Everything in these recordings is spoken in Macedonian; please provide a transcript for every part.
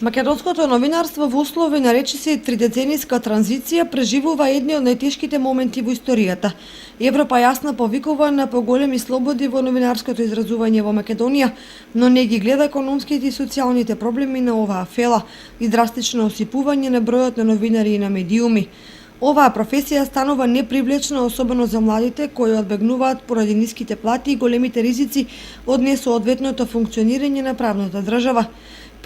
Македонското новинарство во услови на речиси тридецениска транзиција преживува едни од најтешките моменти во историјата. Европа јасно повикува на поголеми слободи во новинарското изразување во Македонија, но не ги гледа економските и социјалните проблеми на оваа фела и драстично осипување на бројот на новинари и на медиуми. Оваа професија станува непривлечна, особено за младите кои одбегнуваат поради ниските плати и големите ризици од несоодветното функционирање на правната држава.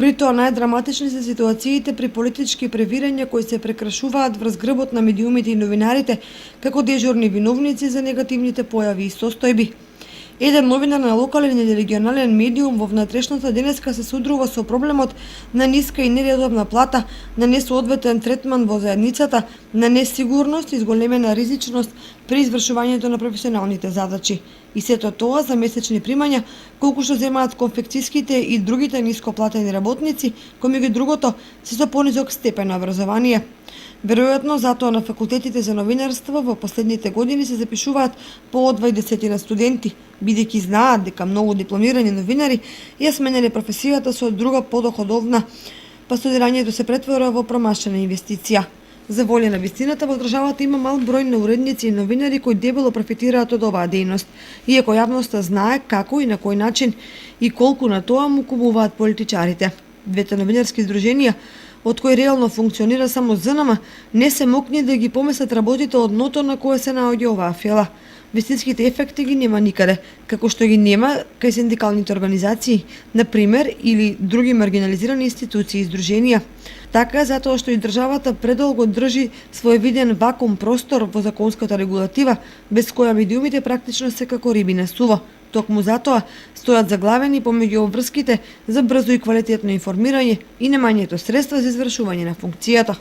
При тоа најдраматични се ситуациите при политички превирања кои се прекршуваат врз грбот на медиумите и новинарите како дежурни виновници за негативните појави и состојби. Еден новинар на локален или регионален медиум во внатрешноста денеска се судрува со проблемот на ниска и нередовна плата, на несоодветен третман во заедницата, на несигурност и зголемена ризичност при извршувањето на професионалните задачи. И сето тоа за месечни примања, колку што земаат конфекцијските и другите нископлатени работници, кои меѓу другото се со понизок степен на образование. Веројатно затоа на факултетите за новинарство во последните години се запишуваат по 20 студенти, бидејќи знаат дека многу дипломирани новинари ја смениле професијата со друга подоходовна, па студирањето се претвора во промашена инвестиција. За волја на вистината, во државата има мал број на уредници и новинари кои дебело профитираат од оваа дејност, иако јавноста знае како и на кој начин и колку на тоа му кумуваат политичарите. Двете новинарски здруженија, од кои реално функционира само ЗНМ, не се мокни да ги поместат работите од дното на кое се наоѓа оваа фела. Вистинските ефекти ги нема никаде, како што ги нема кај синдикалните организации, на пример, или други маргинализирани институции и здруженија. Така затоа што и државата предолго држи своевиден вакуум простор во законската регулатива, без која медиумите практично се како риби на суво. Токму затоа стојат заглавени помеѓу обврските за брзо и квалитетно информирање и немањето средства за извршување на функцијата.